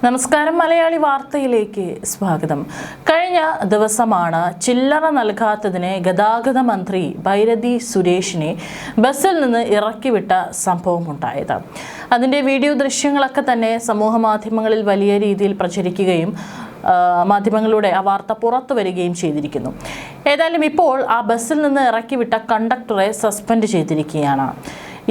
നമസ്കാരം മലയാളി വാർത്തയിലേക്ക് സ്വാഗതം. കഴിഞ്ഞ ദിവസമാണ് ചില്ലറ നൽകാത്തതിന് ഗതാഗത മന്ത്രി ഭൈരതി സുരേഷിനെ ബസ്സിൽ നിന്ന് ഇറക്കിവിട്ട സംഭവമുണ്ടായത്. അതിൻ്റെ വീഡിയോ ദൃശ്യങ്ങളൊക്കെ തന്നെ സമൂഹ മാധ്യമങ്ങളിൽ വലിയ രീതിയിൽ പ്രചരിക്കുകയും മാധ്യമങ്ങളുടെ ആ വാർത്ത പുറത്തു വരികയും ചെയ്തിരിക്കുന്നു. ഏതായാലും ഇപ്പോൾ ആ ബസ്സിൽ നിന്ന് ഇറക്കിവിട്ട കണ്ടക്ടറെ സസ്പെൻഡ് ചെയ്തിരിക്കുകയാണ്.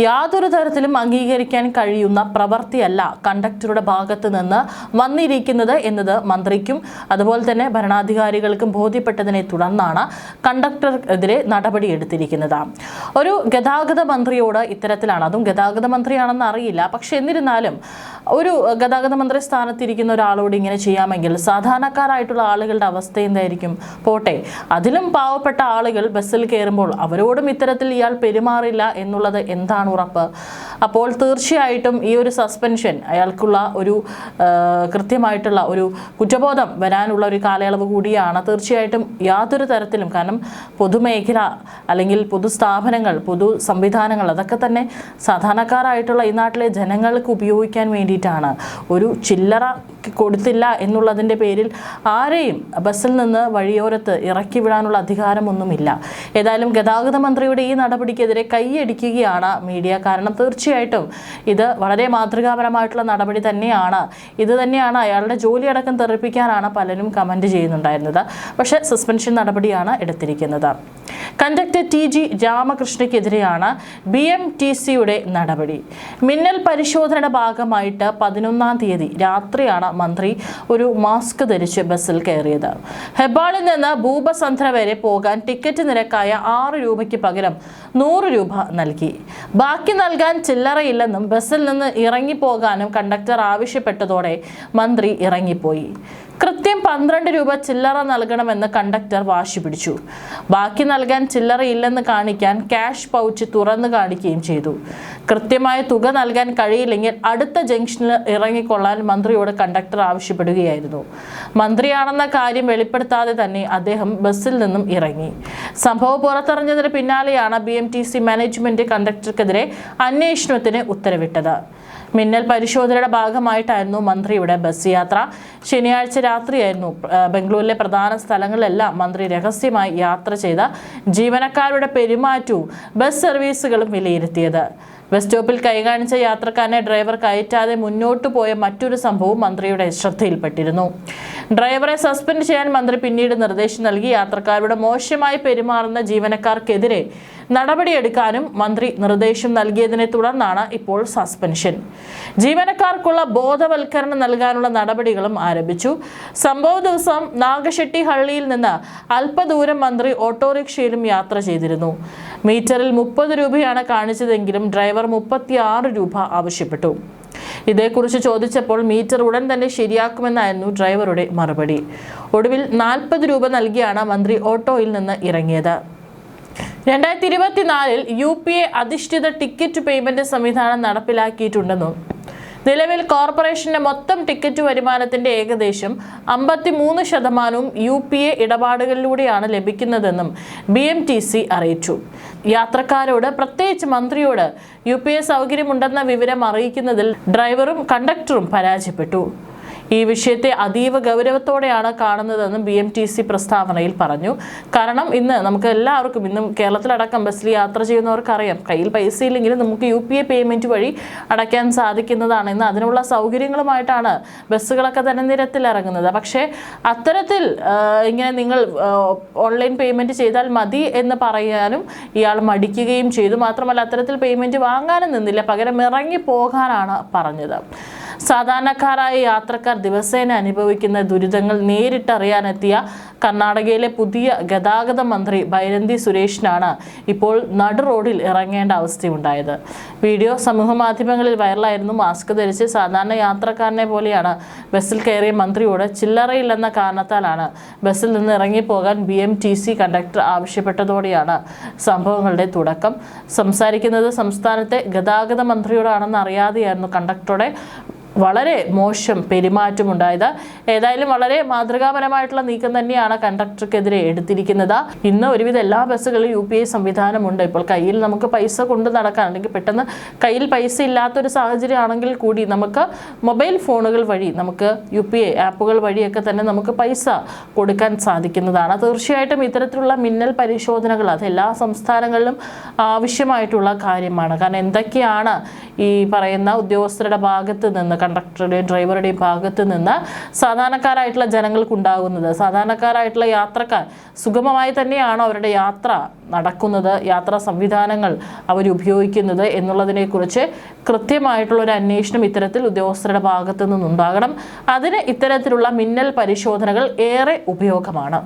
യാതൊരു തരത്തിലും അംഗീകരിക്കാൻ കഴിയുന്ന പ്രവൃത്തിയല്ല കണ്ടക്ടറുടെ ഭാഗത്ത് നിന്ന് വന്നിരിക്കുന്നത് എന്നത് മന്ത്രിക്കും അതുപോലെ തന്നെ ഭരണാധികാരികൾക്കും ബോധ്യപ്പെട്ടതിനെ തുടർന്നാണ് കണ്ടക്ടർക്കെതിരെ നടപടിയെടുത്തിരിക്കുന്നത്. ഒരു ഗതാഗത മന്ത്രിയോട് ഇത്തരത്തിലാണ്, അതും ഗതാഗത മന്ത്രിയാണെന്ന് അറിയില്ല, പക്ഷെ എന്നിരുന്നാലും ഒരു ഗതാഗത മന്ത്രി സ്ഥാനത്തിരിക്കുന്ന ഒരാളോട് ഇങ്ങനെ ചെയ്യാമെങ്കിൽ സാധാരണക്കാരായിട്ടുള്ള ആളുകളുടെ അവസ്ഥ എന്തായിരിക്കും? പോട്ടെ, അതിലും പാവപ്പെട്ട ആളുകൾ ബസ്സിൽ കയറുമ്പോൾ അവരോടും ഇത്തരത്തിൽ ഇയാൾ പെരുമാറില്ല എന്നുള്ളത് എന്താണ് ഉറപ്പ്? അപ്പോൾ തീർച്ചയായിട്ടും ഈ ഒരു സസ്പെൻഷൻ അയാൾക്കുള്ള ഒരു കൃത്യമായിട്ടുള്ള ഒരു കുറ്റബോധം വരാനുള്ള ഒരു കാലയളവ് കൂടിയാണ്. തീർച്ചയായിട്ടും യാതൊരു തരത്തിലും, കാരണം പൊതുമേഖല അല്ലെങ്കിൽ പൊതുസ്ഥാപനങ്ങൾ, പൊതു സംവിധാനങ്ങൾ അതൊക്കെ തന്നെ സാധാരണക്കാരായിട്ടുള്ള ഈ നാട്ടിലെ ജനങ്ങൾക്ക് ഉപയോഗിക്കാൻ വേണ്ടിയിട്ടാണ്. ഒരു ചില്ലറ കൊടുത്തില്ല എന്നുള്ളതിൻ്റെ പേരിൽ ആരെയും ബസ്സിൽ നിന്ന് വഴിയോരത്ത് ഇറക്കി വിടാനുള്ള അധികാരമൊന്നുമില്ല. ഏതായാലും ഗതാഗത മന്ത്രിയുടെ ഈ നടപടിക്കെതിരെ കൈയടിക്കുകയാണ് മീഡിയ. കാരണം തീർച്ചയായിട്ടും ഇത് വളരെ മാതൃകാപരമായിട്ടുള്ള നടപടി തന്നെയാണ്. ഇത് തന്നെയാണ് അയാളുടെ ജോലി അടക്കം തെറിപ്പിക്കാനാണ് പലരും കമൻറ്റ് ചെയ്യുന്നുണ്ടായിരുന്നത്. പക്ഷേ സസ്പെൻഷൻ നടപടിയാണ് എടുത്തിരിക്കുന്നത്. കണ്ടക്ടർ TG രാമകൃഷ്ണയ്ക്കെതിരെയാണ് BMTCയുടെ നടപടി. മിന്നൽ പരിശോധനയുടെ ഭാഗമായിട്ട് 11-ാം തീയതി രാത്രിയാണ് മന്ത്രി ഒരു മാസ്ക് ധരിച്ച് ബസ്സിൽ കയറിയത്. ഹെബ്ബാളിൽ നിന്ന് ഭൂപസന്ധ്ര വരെ പോകാൻ ടിക്കറ്റ് നിരക്കായ 6 രൂപയ്ക്ക് പകരം 100 രൂപ നൽകി. ബാക്കി നൽകാൻ ചില്ലറയില്ലെന്നും ബസ്സിൽ നിന്ന് ഇറങ്ങിപ്പോകാനും കണ്ടക്ടർ ആവശ്യപ്പെട്ടതോടെ മന്ത്രി ഇറങ്ങിപ്പോയി. കൃത്യം 12 രൂപ ചില്ലറ നൽകണമെന്ന് കണ്ടക്ടർ വാശി പിടിച്ചു. ബാക്കി നൽകാൻ ചില്ലറയില്ലെന്ന് കാണിക്കാൻ ക്യാഷ് പൗച്ച് തുറന്നു കാണിക്കുകയും ചെയ്തു. കൃത്യമായ തുക നൽകാൻ കഴിയില്ലെങ്കിൽ അടുത്ത ജംഗ്ഷനിൽ ഇറങ്ങിക്കൊള്ളാൻ മന്ത്രിയോട് കണ്ടക്ടർ ആവശ്യപ്പെടുകയായിരുന്നു. മന്ത്രിയാണെന്ന കാര്യം വെളിപ്പെടുത്താതെ തന്നെ അദ്ദേഹം ബസ്സിൽ നിന്നും ഇറങ്ങി. സംഭവം പുറത്തറിഞ്ഞതിന് പിന്നാലെയാണ് BMTC മാനേജ്മെന്റ് കണ്ടക്ടർക്കെതിരെ അന്വേഷണത്തിന് ഉത്തരവിട്ടത്. മിന്നൽ പരിശോധനയുടെ ഭാഗമായിട്ടായിരുന്നു മന്ത്രിയുടെ ബസ് യാത്ര. ശനിയാഴ്ച രാത്രിയായിരുന്നു ബംഗളൂരിലെ പ്രധാന സ്ഥലങ്ങളിലെല്ലാം മന്ത്രി രഹസ്യമായി യാത്ര ചെയ്ത ജീവനക്കാരുടെ പെരുമാറ്റവും ബസ് സർവീസുകളും വിലയിരുത്തിയത്. ബസ് സ്റ്റോപ്പിൽ കൈകാണിച്ച യാത്രക്കാരനെ ഡ്രൈവർ കയറ്റാതെ മുന്നോട്ട് പോയ മറ്റൊരു സംഭവം മന്ത്രിയുടെ ശ്രദ്ധയിൽപ്പെട്ടിരുന്നു. ഡ്രൈവറെ സസ്പെൻഡ് ചെയ്യാൻ മന്ത്രി പിന്നീട് നിർദ്ദേശം നൽകി. യാത്രക്കാരുടെ മോശമായി പെരുമാറുന്ന ജീവനക്കാർക്കെതിരെ നടപടിയെടുക്കാനും മന്ത്രി നിർദ്ദേശം നൽകിയതിനെ തുടർന്നാണ് ഇപ്പോൾ സസ്പെൻഷൻ. ജീവനക്കാർക്കുള്ള ബോധവൽക്കരണം നൽകാനുള്ള നടപടികളും ആരംഭിച്ചു. സംഭവ ദിവസം നാഗശെട്ടിഹള്ളിയിൽ നിന്ന് അല്പദൂരം മന്ത്രി ഓട്ടോറിക്ഷയിലും യാത്ര ചെയ്തിരുന്നു. മീറ്ററിൽ 30 രൂപയാണ് കാണിച്ചതെങ്കിലും ഡ്രൈവർ 36 രൂപ ആവശ്യപ്പെട്ടു. ഇതേക്കുറിച്ച് ചോദിച്ചപ്പോൾ മീറ്റർ ഉടൻ തന്നെ ശരിയാക്കുമെന്നായിരുന്നു ഡ്രൈവറുടെ മറുപടി. ഒടുവിൽ 40 രൂപ നൽകിയാണ് മന്ത്രി ഓട്ടോയിൽ നിന്ന് ഇറങ്ങിയത്. 2024 UPA അധിഷ്ഠിത ടിക്കറ്റ് പേയ്മെന്റ് സംവിധാനം നടപ്പിലാക്കിയിട്ടുണ്ടെന്നും നിലവിൽ കോർപ്പറേഷന്റെ മൊത്തം ടിക്കറ്റ് വരുമാനത്തിന്റെ ഏകദേശം 53% UPA ഇടപാടുകളിലൂടെയാണ് ലഭിക്കുന്നതെന്നും BMTC അറിയിച്ചു. യാത്രക്കാരോട്, പ്രത്യേകിച്ച് മന്ത്രിയോട് UPA സൗകര്യമുണ്ടെന്ന വിവരം അറിയിക്കുന്നതിൽ ഡ്രൈവറും കണ്ടക്ടറും പരാജയപ്പെട്ടു. ഈ വിഷയത്തെ അതീവ ഗൗരവത്തോടെയാണ് കാണുന്നതെന്നും BMTC പ്രസ്താവനയിൽ പറഞ്ഞു. കാരണം ഇന്ന് നമുക്ക് എല്ലാവർക്കും, ഇന്നും കേരളത്തിലടക്കം ബസ്സിൽ യാത്ര ചെയ്യുന്നവർക്കറിയാം, കയ്യിൽ പൈസ ഇല്ലെങ്കിലും നമുക്ക് UPA പേയ്മെന്റ് വഴി അടയ്ക്കാൻ സാധിക്കുന്നതാണ്. ഇന്ന് അതിനുള്ള സൗകര്യങ്ങളുമായിട്ടാണ് ബസ്സുകളൊക്കെ തന്നെ നിരത്തിലിറങ്ങുന്നത്. പക്ഷേ അത്തരത്തിൽ ഇങ്ങനെ നിങ്ങൾ ഓൺലൈൻ പേയ്മെന്റ് ചെയ്താൽ മതി എന്ന് പറയാനും ഇയാൾ മടിക്കുകയും ചെയ്തു. മാത്രമല്ല അത്തരത്തിൽ പേയ്മെന്റ് വാങ്ങാനും നിന്നില്ല, പകരം ഇറങ്ങി പോകാനാണ് പറഞ്ഞത്. സാധാരണക്കാരായ യാത്രക്കാർ ദിവസേന അനുഭവിക്കുന്ന ദുരിതങ്ങൾ നേരിട്ടറിയാനെത്തിയ കർണാടകയിലെ പുതിയ ഗതാഗത മന്ത്രി ഭൈരതി സുരേഷിനാണ് ഇപ്പോൾ നടു റോഡിൽ ഇറങ്ങേണ്ട അവസ്ഥയുണ്ടായത്. വീഡിയോ സമൂഹ മാധ്യമങ്ങളിൽ വൈറലായിരുന്നു. മാസ്ക് ധരിച്ച് സാധാരണ യാത്രക്കാരനെ പോലെയാണ് ബസ്സിൽ കയറിയ മന്ത്രിയോട് ചില്ലറയില്ലെന്ന കാരണത്താലാണ് ബസ്സിൽ നിന്ന് ഇറങ്ങിപ്പോകാൻ BMTC കണ്ടക്ടർ ആവശ്യപ്പെട്ടതോടെയാണ് സംഭവങ്ങളുടെ തുടക്കം. സംസാരിക്കുന്നത് സംസ്ഥാനത്തെ ഗതാഗത മന്ത്രിയോടാണെന്ന് അറിയാതെയായിരുന്നു കണ്ടക്ടറുടെ വളരെ മോശം പെരുമാറ്റമുണ്ടായത്. ഏതായാലും വളരെ മാതൃകാപരമായിട്ടുള്ള നീക്കം തന്നെയാണ് കണ്ടക്ടർക്കെതിരെ എടുത്തിരിക്കുന്നത്. ഇന്ന് ഒരുവിധ എല്ലാ ബസ്സുകളിലും UPI സംവിധാനമുണ്ട്. ഇപ്പോൾ കയ്യിൽ നമുക്ക് പൈസ കൊണ്ട് നടക്കാൻ, അല്ലെങ്കിൽ പെട്ടെന്ന് കയ്യിൽ പൈസ ഇല്ലാത്തൊരു സാഹചര്യം ആണെങ്കിൽ കൂടി നമുക്ക് മൊബൈൽ ഫോണുകൾ വഴി, നമുക്ക് UPI ആപ്പുകൾ വഴിയൊക്കെ തന്നെ നമുക്ക് പൈസ കൊടുക്കാൻ സാധിക്കുന്നതാണ്. തീർച്ചയായിട്ടും ഇത്തരത്തിലുള്ള മിന്നൽ പരിശോധനകൾ അത് എല്ലാ സംസ്ഥാനങ്ങളിലും ആവശ്യമായിട്ടുള്ള കാര്യമാണ്. കാരണം എന്തൊക്കെയാണ് ഈ പറയുന്ന ഉദ്യോഗസ്ഥരുടെ ഭാഗത്ത് നിന്ന്, കണ്ടക്ടറുടെയും ഡ്രൈവറുടെയും ഭാഗത്ത് നിന്ന് സാധാരണക്കാരായിട്ടുള്ള ജനങ്ങൾക്കുണ്ടാകുന്നത്. സാധാരണക്കാരായിട്ടുള്ള യാത്രക്കാർ സുഗമമായി തന്നെയാണോ അവരുടെ യാത്ര നടക്കുന്നത്, യാത്രാ സംവിധാനങ്ങൾ അവരുപയോഗിക്കുന്നത് എന്നുള്ളതിനെക്കുറിച്ച് കൃത്യമായിട്ടുള്ള ഒരു അന്വേഷണം ഇത്തരത്തിൽ ഉദ്യോഗസ്ഥരുടെ ഭാഗത്തു നിന്നുണ്ടാകണം. അതിന് ഇത്തരത്തിലുള്ള മിന്നൽ പരിശോധനകൾ ഏറെ ഉപയോഗമാണ്.